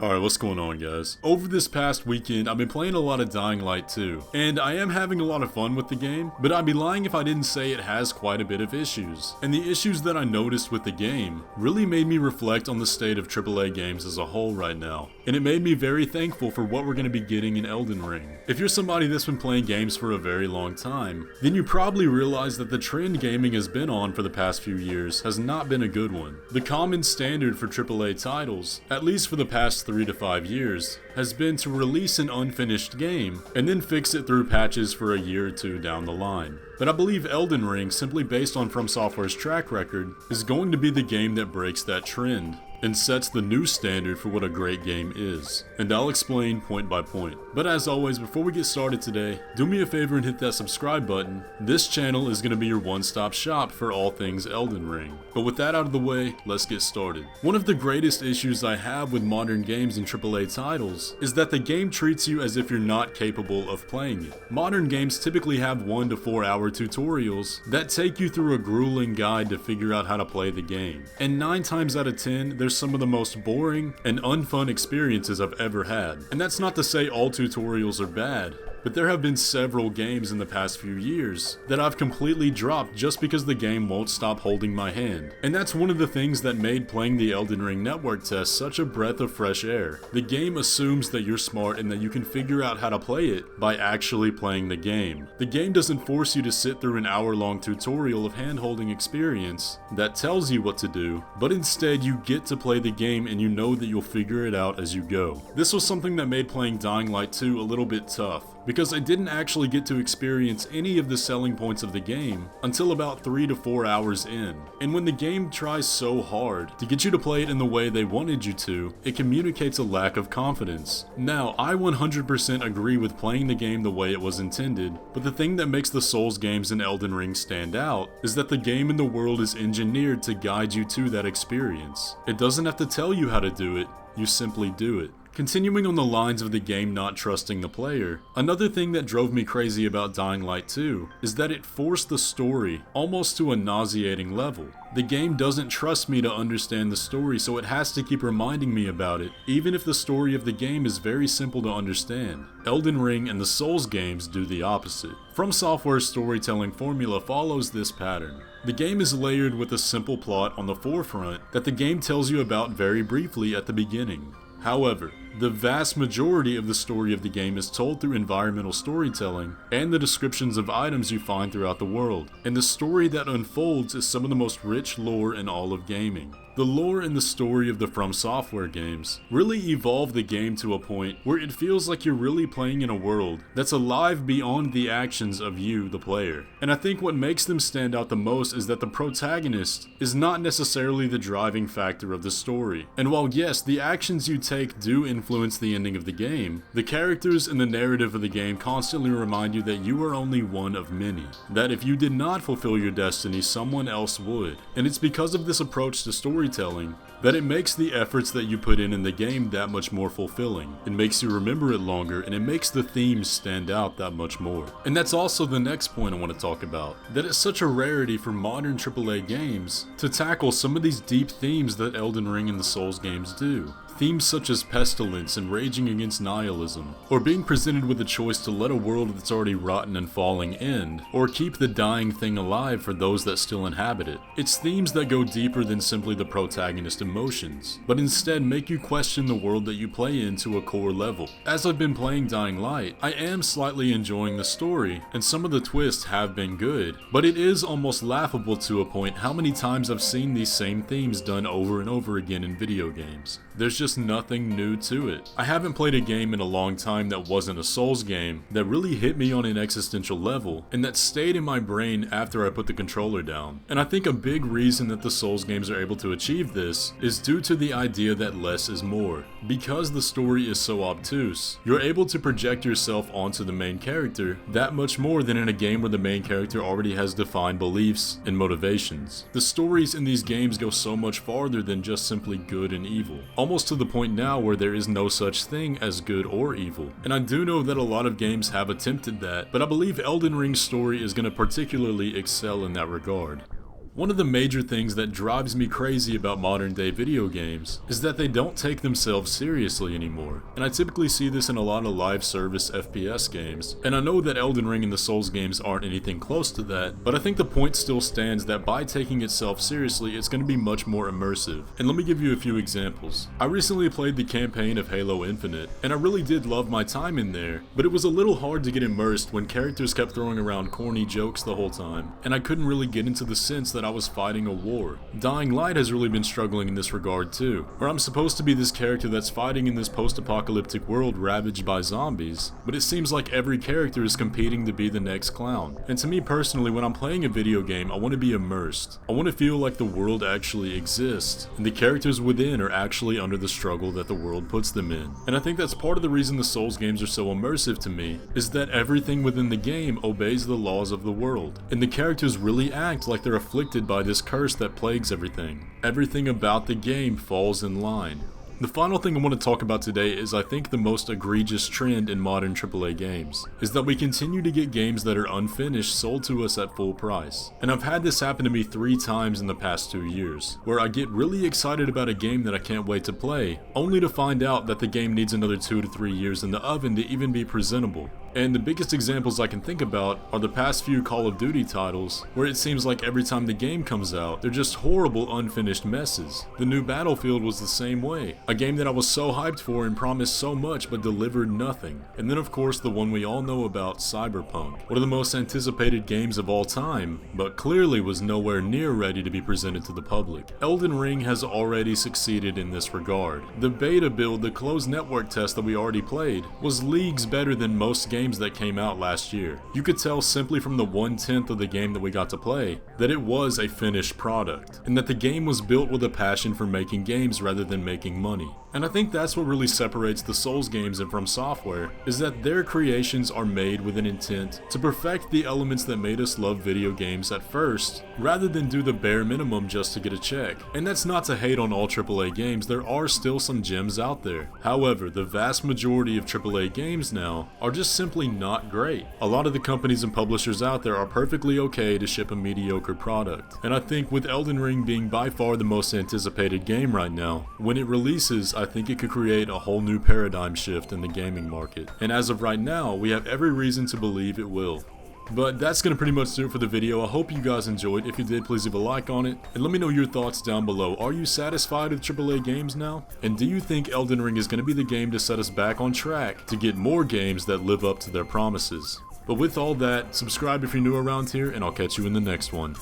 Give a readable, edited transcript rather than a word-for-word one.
Alright, what's going on, guys? Over this past weekend, I've been playing a lot of Dying Light 2, and I am having a lot of fun with the game, but I'd be lying if I didn't say it has quite a bit of issues. And the issues that I noticed with the game really made me reflect on the state of AAA games as a whole right now, and it made me very thankful for what we're going to be getting in Elden Ring. If you're somebody that's been playing games for a very long time, then you probably realize that the trend gaming has been on for the past few years has not been a good one. The common standard for AAA titles, at least for the past 3 to 5 years, has been to release an unfinished game and then fix it through patches for a year or two down the line. But I believe Elden Ring, simply based on From Software's track record, is going to be the game that breaks that trend and sets the new standard for what a great game is. And I'll explain point by point. But as always, before we get started today, do me a favor and hit that subscribe button. This channel is going to be your one-stop shop for all things Elden Ring. But with that out of the way, let's get started. One of the greatest issues I have with modern games and AAA titles is that the game treats you as if you're not capable of playing it. Modern games typically have 1 to 4 hour tutorials that take you through a grueling guide to figure out how to play the game. And 9 times out of 10, there's some of the most boring and unfun experiences I've ever had. And that's not to say all tutorials are bad, but there have been several games in the past few years that I've completely dropped just because the game won't stop holding my hand. And that's one of the things that made playing the Elden Ring network test such a breath of fresh air. The game assumes that you're smart and that you can figure out how to play it by actually playing the game. The game doesn't force you to sit through an hour-long tutorial of hand-holding experience that tells you what to do, but instead you get to play the game and you know that you'll figure it out as you go. This was something that made playing Dying Light 2 a little bit tough, because I didn't actually get to experience any of the selling points of the game until about 3 to 4 hours in. And when the game tries so hard to get you to play it in the way they wanted you to, it communicates a lack of confidence. Now, I 100% agree with playing the game the way it was intended, but the thing that makes the Souls games in Elden Ring stand out is that the game and the world is engineered to guide you to that experience. It doesn't have to tell you how to do it, you simply do it. Continuing on the lines of the game not trusting the player, another thing that drove me crazy about Dying Light 2 is that it forced the story almost to a nauseating level. The game doesn't trust me to understand the story, so it has to keep reminding me about it, even if the story of the game is very simple to understand. Elden Ring and the Souls games do the opposite. From Software's storytelling formula follows this pattern. The game is layered with a simple plot on the forefront that the game tells you about very briefly at the beginning. However, the vast majority of the story of the game is told through environmental storytelling and the descriptions of items you find throughout the world, and the story that unfolds is some of the most rich lore in all of gaming. The lore and the story of the From Software games really evolve the game to a point where it feels like you're really playing in a world that's alive beyond the actions of you, the player. And I think what makes them stand out the most is that the protagonist is not necessarily the driving factor of the story. And while yes, the actions you take do influence the ending of the game, the characters and the narrative of the game constantly remind you that you are only one of many. That if you did not fulfill your destiny, someone else would. And it's because of this approach to storytelling that it makes the efforts that you put in the game that much more fulfilling. It makes you remember it longer, and it makes the themes stand out that much more. And that's also the next point I want to talk about, that it's such a rarity for modern AAA games to tackle some of these deep themes that Elden Ring and the Souls games do. Themes such as pestilence and raging against nihilism, or being presented with a choice to let a world that's already rotten and falling end, or keep the dying thing alive for those that still inhabit it. It's themes that go deeper than simply the protagonist emotions, but instead make you question the world that you play in to a core level. As I've been playing Dying Light, I am slightly enjoying the story, and some of the twists have been good, but it is almost laughable to a point how many times I've seen these same themes done over and over again in video games. There's just nothing new to it. I haven't played a game in a long time that wasn't a Souls game that really hit me on an existential level and that stayed in my brain after I put the controller down. And I think a big reason that the Souls games are able to achieve this is due to the idea that less is more. Because the story is so obtuse, you're able to project yourself onto the main character that much more than in a game where the main character already has defined beliefs and motivations. The stories in these games go so much farther than just simply good and evil, almost to the point now where there is no such thing as good or evil. And I do know that a lot of games have attempted that, but I believe Elden Ring's story is going to particularly excel in that regard. One of the major things that drives me crazy about modern day video games is that they don't take themselves seriously anymore, and I typically see this in a lot of live service FPS games, and I know that Elden Ring and the Souls games aren't anything close to that, but I think the point still stands that by taking itself seriously, it's going to be much more immersive. And let me give you a few examples. I recently played the campaign of Halo Infinite, and I really did love my time in there, but it was a little hard to get immersed when characters kept throwing around corny jokes the whole time, and I couldn't really get into the sense that I was fighting a war. Dying Light has really been struggling in this regard too, where I'm supposed to be this character that's fighting in this post-apocalyptic world ravaged by zombies, but it seems like every character is competing to be the next clown. And to me personally, when I'm playing a video game, I want to be immersed. I want to feel like the world actually exists, and the characters within are actually under the struggle that the world puts them in. And I think that's part of the reason the Souls games are so immersive to me, is that everything within the game obeys the laws of the world, and the characters really act like they're afflicted by this curse that plagues everything. Everything about the game falls in line. The final thing I want to talk about today is I think the most egregious trend in modern AAA games, is that we continue to get games that are unfinished sold to us at full price. And I've had this happen to me 3 times in the past 2 years, where I get really excited about a game that I can't wait to play, only to find out that the game needs another 2 to 3 years in the oven to even be presentable. And the biggest examples I can think about are the past few Call of Duty titles, where it seems like every time the game comes out, they're just horrible unfinished messes. The new Battlefield was the same way, a game that I was so hyped for and promised so much but delivered nothing. And then of course the one we all know about, Cyberpunk, one of the most anticipated games of all time, but clearly was nowhere near ready to be presented to the public. Elden Ring has already succeeded in this regard. The beta build, the closed network test that we already played, was leagues better than most games that came out last year. You could tell simply from the 1/10 of the game that we got to play that it was a finished product, and that the game was built with a passion for making games rather than making money. And I think that's what really separates the Souls games and From Software, is that their creations are made with an intent to perfect the elements that made us love video games at first, rather than do the bare minimum just to get a check. And that's not to hate on all AAA games, there are still some gems out there. However, the vast majority of AAA games now are just simply not great. A lot of the companies and publishers out there are perfectly okay to ship a mediocre product. And I think with Elden Ring being by far the most anticipated game right now, when it releases, I think it could create a whole new paradigm shift in the gaming market. And as of right now, we have every reason to believe it will. But that's going to pretty much do it for the video. I hope you guys enjoyed. If you did, please leave a like on it. And let me know your thoughts down below. Are you satisfied with AAA games now? And do you think Elden Ring is going to be the game to set us back on track to get more games that live up to their promises? But with all that, subscribe if you're new around here, and I'll catch you in the next one.